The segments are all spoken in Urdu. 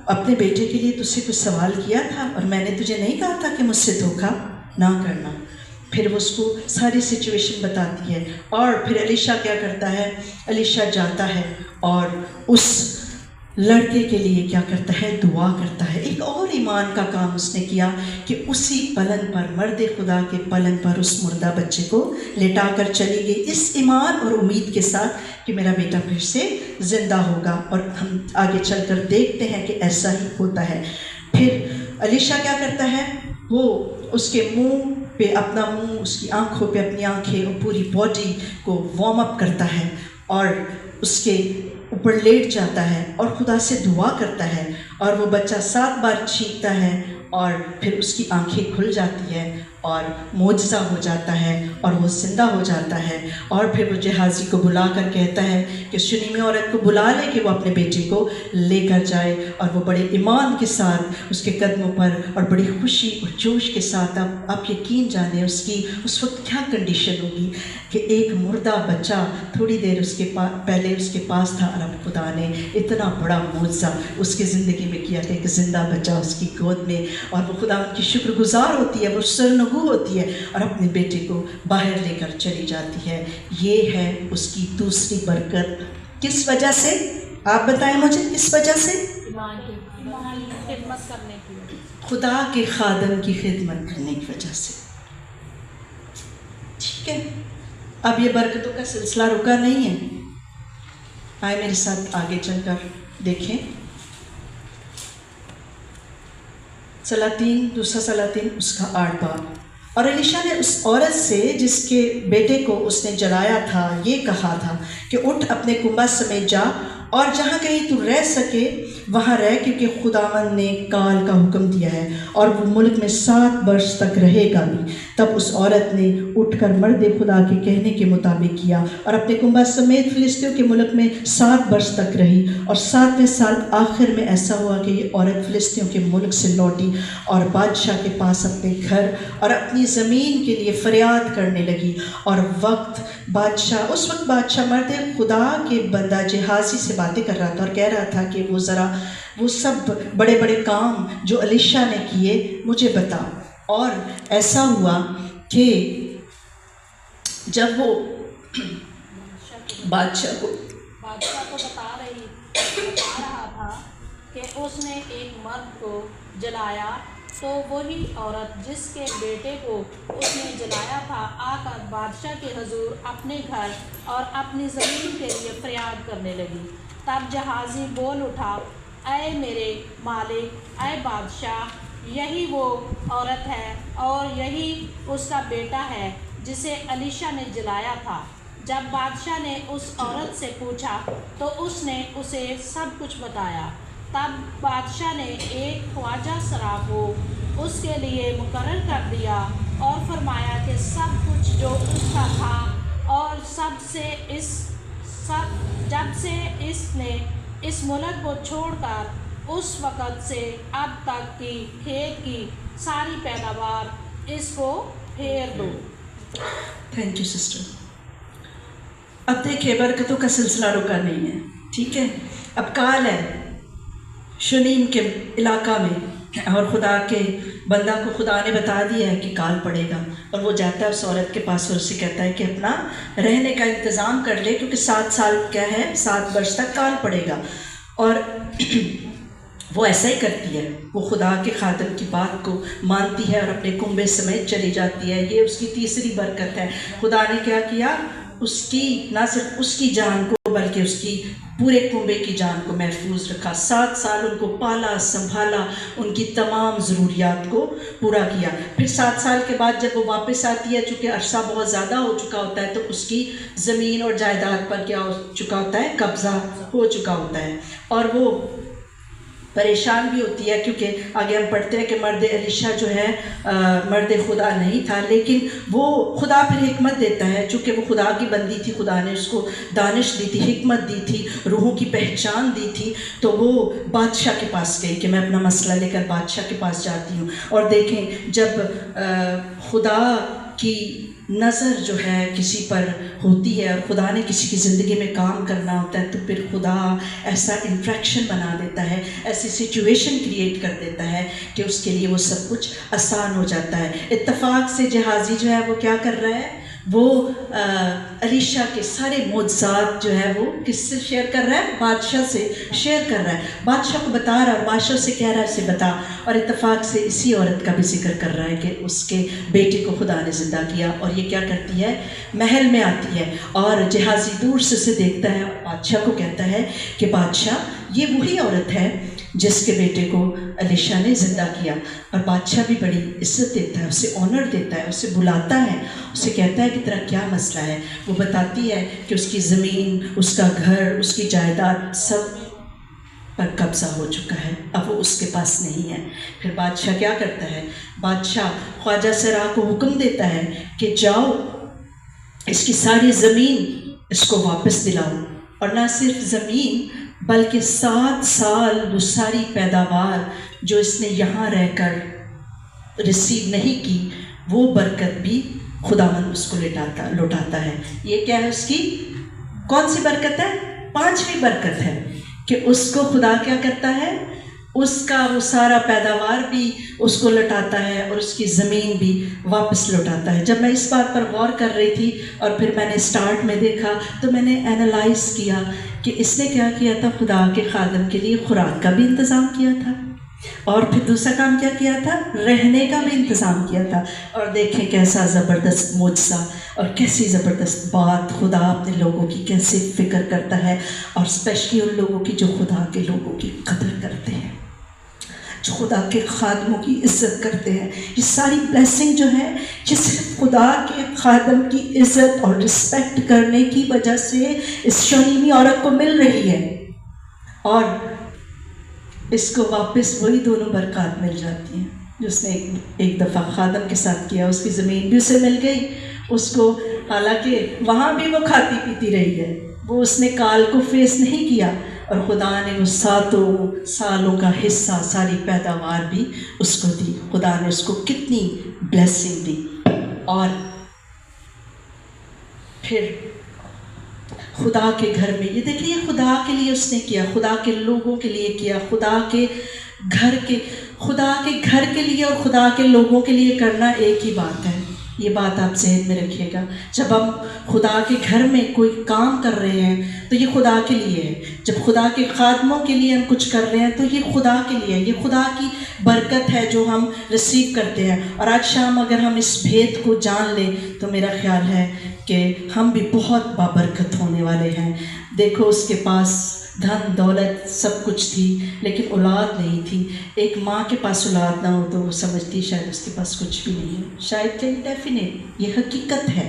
اپنے بیٹے کے لیے تجھ سے کچھ سوال کیا تھا اور میں نے تجھے نہیں کہا تھا کہ مجھ سے دھوکا نہ کرنا؟ پھر وہ اس کو ساری سچویشن بتاتی ہے، اور پھر علیشا کیا کرتا ہے، علیشا جاتا ہے اور اس لڑکے کے لیے کیا کرتا ہے، دعا کرتا ہے۔ ایک اور ایمان کا کام اس نے کیا کہ اسی پلنگ پر، مرد خدا کے پلنگ پر اس مردہ بچے کو لٹا کر چلی گئی، اس ایمان اور امید کے ساتھ کہ میرا بیٹا پھر سے زندہ ہوگا، اور ہم آگے چل کر دیکھتے ہیں کہ ایسا ہی ہوتا ہے۔ پھر علیشا کیا کرتا ہے، وہ اس کے منہ پہ اپنا منہ، اس کی آنکھوں پہ اپنی آنکھیں اور پوری باڈی کو وارم اپ کرتا ہے، اور اس کے اوپر لیٹ جاتا ہے اور خدا سے دعا کرتا ہے، اور وہ بچہ 7 بار چیختا ہے، اور پھر اس کی آنکھیں کھل جاتی ہے اور معجزہ ہو جاتا ہے اور وہ زندہ ہو جاتا ہے۔ اور پھر وہ جہازی کو بلا کر کہتا ہے کہ شنیمی عورت کو بلا لے کہ وہ اپنے بیٹے کو لے کر جائے، اور وہ بڑے ایمان کے ساتھ اس کے قدموں پر اور بڑی خوشی اور جوش کے ساتھ، آپ یقین جانیں اس کی اس وقت کیا کنڈیشن ہوگی کہ ایک مردہ بچہ تھوڑی دیر اس کے پہلے اس کے پاس تھا، اور اب خدا نے اتنا بڑا معجزہ اس کی زندگی میں کیا کہ ایک زندہ بچہ اس کی گود میں، اور وہ خدا کی شکر گزار ہوتی ہے، وہ سرنگو ہوتی ہے اور اپنے بیٹے کو باہر لے کر چلی جاتی ہے۔ یہ ہے اس کی دوسری برکت۔ کس وجہ سے؟ آپ بتائیں مجھے، کس وجہ سے؟ خدمت کرنے کی، خدا کے خادم کی خدمت کرنے کی وجہ سے۔ ٹھیک ہے، اب یہ برکتوں کا سلسلہ رکا نہیں ہے، آئے میرے ساتھ آگے چل کر دیکھیں۔ سلاطین، دوسرا سلاطین اس کا 8 باب۔ اور علیشا نے اس عورت سے جس کے بیٹے کو اس نے جلایا تھا یہ کہا تھا کہ اٹھ اپنے کنبہ سمیت جا اور جہاں کہیں تو رہ سکے وہاں رہ، کیونکہ خداوند نے کال کا حکم دیا ہے اور وہ ملک میں 7 برس تک رہے گا بھی۔ تب اس عورت نے اٹھ کر مرد خدا کے کہنے کے مطابق کیا اور اپنے کنبہ سمیت فلسطیوں کے ملک میں 7 برس تک رہی، اور 7ویں سال آخر میں ایسا ہوا کہ یہ عورت فلسطیوں کے ملک سے لوٹی اور بادشاہ کے پاس اپنے گھر اور اپنی زمین کے لیے فریاد کرنے لگی۔ اور اس وقت بادشاہ مرد خدا کے بندہ جہازی سے باتیں کر رہا تھا اور کہہ رہا تھا کہ وہ سب بڑے بڑے کام جو علیشا نے کیے مجھے بتا۔ اور ایسا ہوا کہ جب وہ بادشاہ کو بتا رہا تھا کہ اس نے ایک مرد کو جلایا، تو وہی عورت جس کے بیٹے کو اس نے جلایا تھا آ کر بادشاہ کے حضور اپنے گھر اور اپنی زمین کے لیے فریاد کرنے لگی۔ تب جہازی بول اٹھا، اے میرے مالک، اے بادشاہ، یہی وہ عورت ہے اور یہی اس کا بیٹا ہے جسے علیشا نے جلایا تھا۔ جب بادشاہ نے اس عورت سے پوچھا تو اس نے اسے سب کچھ بتایا۔ تب بادشاہ نے ایک خواجہ سرا کو اس کے لیے مقرر کر دیا اور فرمایا کہ سب کچھ جو اس کا تھا اور جب سے اس نے اس ملک کو چھوڑ کر اس وقت سے اب تک کی کھیت کی ساری پیداوار اس کو پھیر دو۔ Thank you sister. اب دیکھیں برکتوں کا سلسلہ رکا نہیں ہے، ٹھیک ہے۔ اب کال ہے شنیم کے علاقہ میں، اور خدا کے بندہ کو خدا نے بتا دیا ہے کہ کال پڑے گا، اور وہ جاتا ہے اس عورت کے پاس اور اسے کہتا ہے کہ اپنا رہنے کا انتظام کر لے، کیونکہ 7 سال کیا ہے، 7 برس تک کال پڑے گا۔ اور وہ ایسا ہی کرتی ہے، وہ خدا کے خادم کی بات کو مانتی ہے اور اپنے کنبے سمیت چلی جاتی ہے۔ یہ اس کی تیسری برکت ہے۔ خدا نے کیا کیا، اس کی نہ صرف اس کی جان کو بلکہ اس کی پورے کنبے کی جان کو محفوظ رکھا۔ 7 سال ان کو پالا سنبھالا، ان کی تمام ضروریات کو پورا کیا۔ پھر 7 سال کے بعد جب وہ واپس آتی ہے، چونکہ عرصہ بہت زیادہ ہو چکا ہوتا ہے، تو اس کی زمین اور جائیداد پر کیا ہو چکا ہوتا ہے، قبضہ ہو چکا ہوتا ہے، اور وہ پریشان بھی ہوتی ہے، کیونکہ آگے ہم پڑھتے ہیں کہ مرد علیشا جو ہے مرد خدا نہیں تھا، لیکن وہ خدا پھر حکمت دیتا ہے، چونکہ وہ خدا کی بندی تھی، خدا نے اس کو دانش دی تھی، حکمت دی تھی، روحوں کی پہچان دی تھی، تو وہ بادشاہ کے پاس گئی کہ میں اپنا مسئلہ لے کر بادشاہ کے پاس جاتی ہوں۔ اور دیکھیں جب خدا کی نظر جو ہے کسی پر ہوتی ہے اور خدا نے کسی کی زندگی میں کام کرنا ہوتا ہے تو پھر خدا ایسا انٹریکشن بنا دیتا ہے، ایسی سچویشن کریٹ کر دیتا ہے کہ اس کے لیے وہ سب کچھ آسان ہو جاتا ہے۔ اتفاق سے جہازی جو ہے وہ کیا کر رہا ہے، وہ علیشا کے سارے معجزات جو ہے وہ کس سے شیئر کر رہا ہے، بادشاہ سے شیئر کر رہا ہے، بادشاہ کو بتا رہا ہے، بادشاہ سے کہہ رہا ہے اسے بتا، اور اتفاق سے اسی عورت کا بھی ذکر کر رہا ہے کہ اس کے بیٹے کو خدا نے زندہ کیا۔ اور یہ کیا کرتی ہے، محل میں آتی ہے اور جہازی دور سے اسے دیکھتا ہے اور بادشاہ کو کہتا ہے کہ بادشاہ یہ وہی عورت ہے جس کے بیٹے کو علیشا نے زندہ کیا۔ اور بادشاہ بھی بڑی عزت دیتا ہے، اسے آنر دیتا ہے، اسے بلاتا ہے، اسے کہتا ہے کہ تیرا کیا مسئلہ ہے۔ وہ بتاتی ہے کہ اس کی زمین، اس کا گھر، اس کی جائیداد سب پر قبضہ ہو چکا ہے، اب وہ اس کے پاس نہیں ہے۔ پھر بادشاہ کیا کرتا ہے، بادشاہ خواجہ سرا کو حکم دیتا ہے کہ جاؤ اس کی ساری زمین اس کو واپس دلاؤ، اور نہ صرف زمین بلکہ 7 سال وہ ساری پیداوار جو اس نے یہاں رہ کر ریسیو نہیں کی وہ برکت بھی خداوند اس کو لوٹاتا ہے۔ یہ کیا ہے، اس کی کون سی برکت ہے، 5ویں برکت ہے کہ اس کو خدا کیا کرتا ہے، اس کا وہ سارا پیداوار بھی اس کو لوٹاتا ہے اور اس کی زمین بھی واپس لوٹاتا ہے۔ جب میں اس بات پر غور کر رہی تھی اور پھر میں نے اسٹارٹ میں دیکھا تو میں نے اینالائز کیا کہ اس نے کیا کیا تھا، خدا کے خادم کے لیے خوراک کا بھی انتظام کیا تھا، اور پھر دوسرا کام کیا کیا تھا، رہنے کا بھی انتظام کیا تھا۔ اور دیکھیں کیسا زبردست معجزہ اور کیسی زبردست بات، خدا اپنے لوگوں کی کیسے فکر کرتا ہے، اور اسپیشلی ان لوگوں کی جو خدا کے لوگوں کی قدر کرتے ہیں، جو خدا کے خادموں کی عزت کرتے ہیں۔ یہ ساری بلیسنگ جو ہے یہ صرف خدا کے خادم کی عزت اور رسپیکٹ کرنے کی وجہ سے اس شونیمی عورت کو مل رہی ہے، اور اس کو واپس وہی دونوں برکات مل جاتی ہیں جو اس نے ایک دفعہ خادم کے ساتھ کیا۔ اس کی زمین بھی اسے مل گئی، اس کو حالانکہ وہاں بھی وہ کھاتی پیتی رہی ہے، وہ اس نے کال کو فیس نہیں کیا، اور خدا نے وہ 7 سالوں کا حصہ، ساری پیداوار بھی اس کو دی۔ خدا نے اس کو کتنی بلیسنگ دی۔ اور پھر خدا کے گھر میں یہ دیکھیے، خدا کے لیے اس نے کیا، خدا کے لوگوں کے لیے کیا، خدا کے گھر کے لیے اور خدا کے لوگوں کے لیے کرنا ایک ہی بات ہے۔ یہ بات آپ ذہن میں رکھیے گا، جب ہم خدا کے گھر میں کوئی کام کر رہے ہیں تو یہ خدا کے لیے ہے، جب خدا کے خادموں کے لیے ہم کچھ کر رہے ہیں تو یہ خدا کے لیے ہے، یہ خدا کی برکت ہے جو ہم ریسیو کرتے ہیں۔ اور آج شام اگر ہم اس بھید کو جان لیں تو میرا خیال ہے کہ ہم بھی بہت بابرکت ہونے والے ہیں۔ دیکھو اس کے پاس دھن دولت سب کچھ تھی لیکن اولاد نہیں تھی۔ ایک ماں کے پاس اولاد نہ ہو تو وہ سمجھتی شاید اس کے پاس کچھ بھی نہیں ہے، شاید کہ ڈیفینیٹ یہ حقیقت ہے،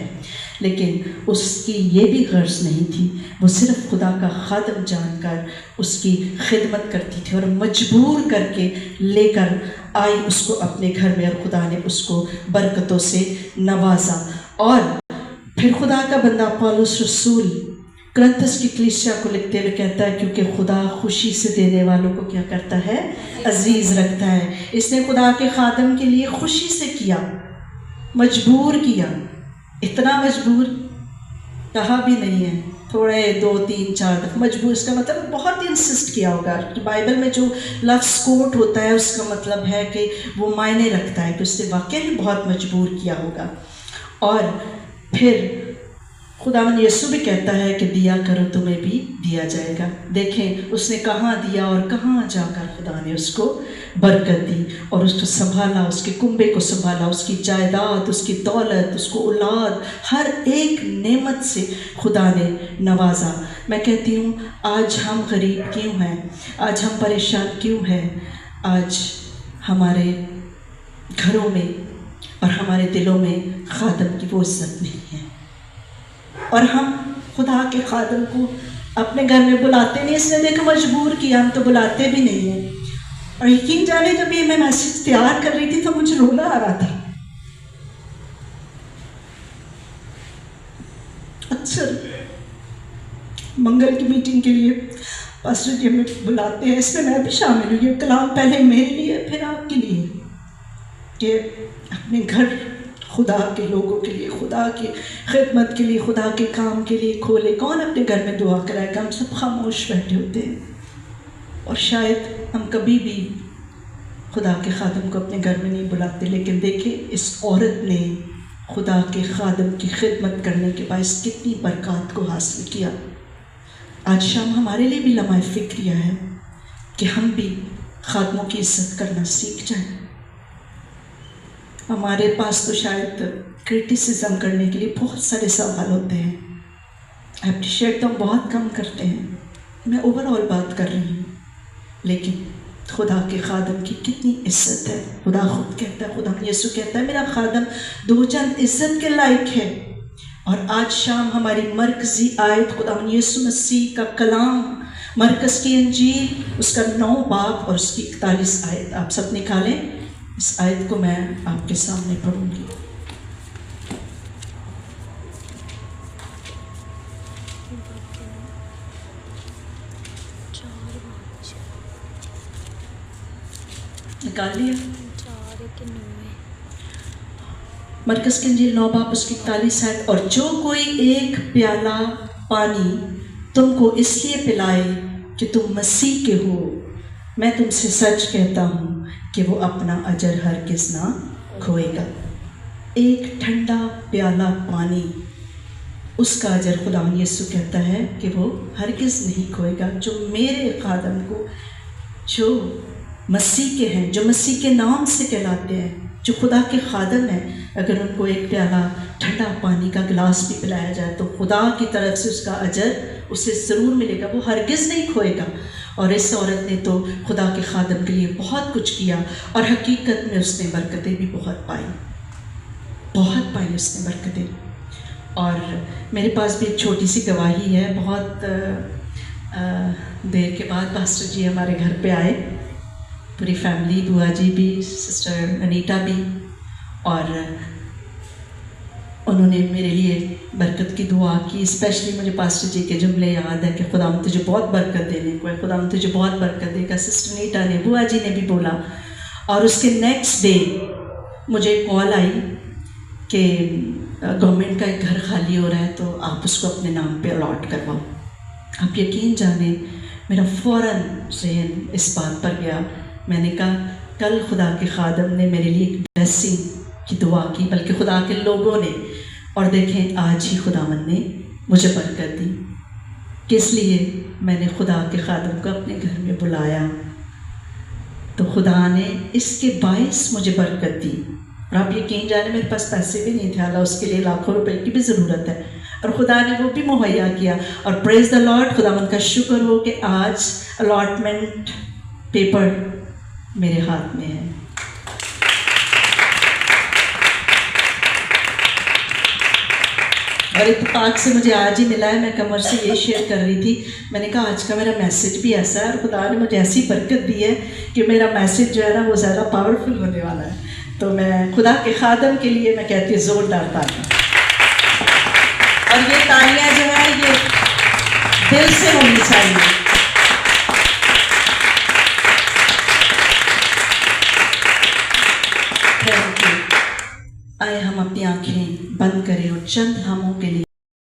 لیکن اس کی یہ بھی غرض نہیں تھی، وہ صرف خدا کا خادم جان کر اس کی خدمت کرتی تھی اور مجبور کر کے لے کر آئی اس کو اپنے گھر میں، اور خدا نے اس کو برکتوں سے نوازا۔ اور پھر خدا کا بندہ پولس رسول کرنتھس کی کلیسیا کو لکھتے ہوئے کہتا ہے کیونکہ خدا خوشی سے دینے والوں کو کیا کرتا ہے، عزیز رکھتا ہے۔ اس نے خدا کے خادم کے لیے خوشی سے کیا، مجبور کیا، اتنا مجبور کہا بھی نہیں ہے، تھوڑے 2 3 4 دفعہ مجبور، اس کا مطلب بہت انسسٹ کیا ہوگا۔ بائبل میں جو لفظ کوٹ ہوتا ہے اس کا مطلب ہے کہ وہ معنی رکھتا ہے کہ اس نے واقعی بہت مجبور کیا ہوگا۔ اور پھر خداوند یسوع بھی کہتا ہے کہ دیا کرو تمہیں بھی دیا جائے گا۔ دیکھیں اس نے کہاں دیا اور کہاں جا کر خدا نے اس کو برکت دی اور اس کو سنبھالا، اس کے کنبے کو سنبھالا، اس کی جائیداد، اس کی دولت، اس کو اولاد، ہر ایک نعمت سے خدا نے نوازا۔ میں کہتی ہوں آج ہم غریب کیوں ہیں، آج ہم پریشان کیوں ہیں؟ آج ہمارے گھروں میں اور ہمارے دلوں میں خادم کی وہ عزت نہیں ہے، اور ہم خدا کے خادم کو اپنے گھر میں بلاتے نہیں، اس نے دیکھا مجبور کیا، ہم تو بلاتے بھی نہیں ہیں۔ اور یقین جانے جب یہ میں میسیج تیار کر رہی تھی تو مجھے رونا آ رہا تھا۔ اکثر منگل کی میٹنگ کے لیے پاسٹر جی ہمیں بلاتے ہیں، اس میں میں بھی شامل ہوں، یہ کلام پہلے میرے لیے پھر آپ کے لیے، کہ اپنے گھر خدا کے لوگوں کے لیے، خدا کی خدمت کے لیے، خدا کے کام کے لیے کھولے. کون اپنے گھر میں دعا کرائے گا؟ ہم سب خاموش بیٹھے ہوتے ہیں، اور شاید ہم کبھی بھی خدا کے خادم کو اپنے گھر میں نہیں بلاتے. لیکن دیکھیں اس عورت نے خدا کے خادم کی خدمت کرنے کے باعث کتنی برکات کو حاصل کیا. آج شام ہمارے لیے بھی لمحہ فکریہ ہے کہ ہم بھی خادموں کی عزت کرنا سیکھ جائیں. ہمارے پاس تو شاید کرٹیسزم کرنے کے لیے بہت سارے سوال ہوتے ہیں، اپریشیٹ تو ہم بہت کم کرتے ہیں. میں اوور آل بات کر رہی ہوں، لیکن خدا کے خادم کی کتنی عزت ہے. خدا خود کہتا ہے، خدا یسوع کہتا ہے میرا خادم دو چند عزت کے لائق ہے. اور آج شام ہماری مرکزی آیت خدا یسوع مسیح کا کلام، مرکز کی انجیل، اس کا 9 باب اور اس کی 41 آیت آپ سب نکالیں. اس آیت کو میں آپ کے سامنے پڑھوں گی. نکال لیا؟ مرکز کی انجیل 9 باب اس کی 41 آیت. اور جو کوئی ایک پیالہ پانی تم کو اس لیے پلائے کہ تم مسیح کے ہو، میں تم سے سچ کہتا ہوں کہ وہ اپنا اجر ہرگز نہ کھوئے گا. ایک ٹھنڈا پیالہ پانی، اس کا اجر خدا یسوع کہتا ہے کہ وہ ہرگز نہیں کھوئے گا. جو میرے خادم کو، جو مسیح کے ہیں، جو مسیح کے نام سے کہلاتے ہیں، جو خدا کے خادم ہیں، اگر ان کو ایک پیالہ ٹھنڈا پانی کا گلاس بھی پلایا جائے تو خدا کی طرف سے اس کا اجر اسے ضرور ملے گا، وہ ہرگز نہیں کھوئے گا. اور اس عورت نے تو خدا کے خادم کے لیے بہت کچھ کیا، اور حقیقت میں اس نے برکتیں بھی بہت پائی، بہت پائی اس نے برکتیں. اور میرے پاس بھی ایک چھوٹی سی گواہی ہے. بہت دیر کے بعد پاسٹر جی ہمارے گھر پہ آئے، پوری فیملی، بوا جی بھی، سسٹر انیٹا بھی، اور انہوں نے میرے لیے برکت کی دعا کی. اسپیشلی مجھے پاسٹر جی کے جملے یاد ہے کہ خدا تجھے بہت برکت دینے کو ہے، خدا تجھے بہت برکت دے گا. سسٹر انیٹا نے، بوا جی نے بھی بولا. اور اس کے نیکسٹ ڈے مجھے کال آئی کہ گورنمنٹ کا ایک گھر خالی ہو رہا ہے تو آپ اس کو اپنے نام پہ الاٹ کرواؤ. آپ یقین جانیں میرا فوراً ذہن اس بات پر گیا. میں نے کہا کل خدا کے خادم نے میرے لیے ایک بلیسنگ کی دعا کی، بلکہ خدا کے لوگوں نے، اور دیکھیں آج ہی خداوند نے مجھے برکت دی. کس لیے؟ میں نے خدا کے خادم کو اپنے گھر میں بلایا تو خدا نے اس کے باعث مجھے برکت دی. اور آپ یقین جانے میرے پاس پیسے بھی نہیں تھے، حالانکہ اس کے لیے لاکھوں روپے کی بھی ضرورت ہے، اور خدا نے وہ بھی مہیا کیا. اور پریز دا لارڈ، خداوند کا شکر ہو کہ آج الاٹمنٹ پیپر میرے ہاتھ میں ہے. اور اتفاق سے مجھے آج ہی ملا ہے. میں کمر سے یہ شیئر کر رہی تھی، میں نے کہا آج کا میرا میسیج بھی ایسا ہے، اور خدا نے مجھے ایسی برکت دی ہے کہ میرا میسیج جو ہے نا وہ زیادہ پاورفل ہونے والا ہے. تو میں خدا کے خادم کے لیے میں کہتی ہوں زوردار تالیاں. اور یہ تالیاں جو ہے یہ دل سے ہونی چاہیے. آئے ہم اپنی آنکھیں بند کریں اور چند لمحوں کے لیے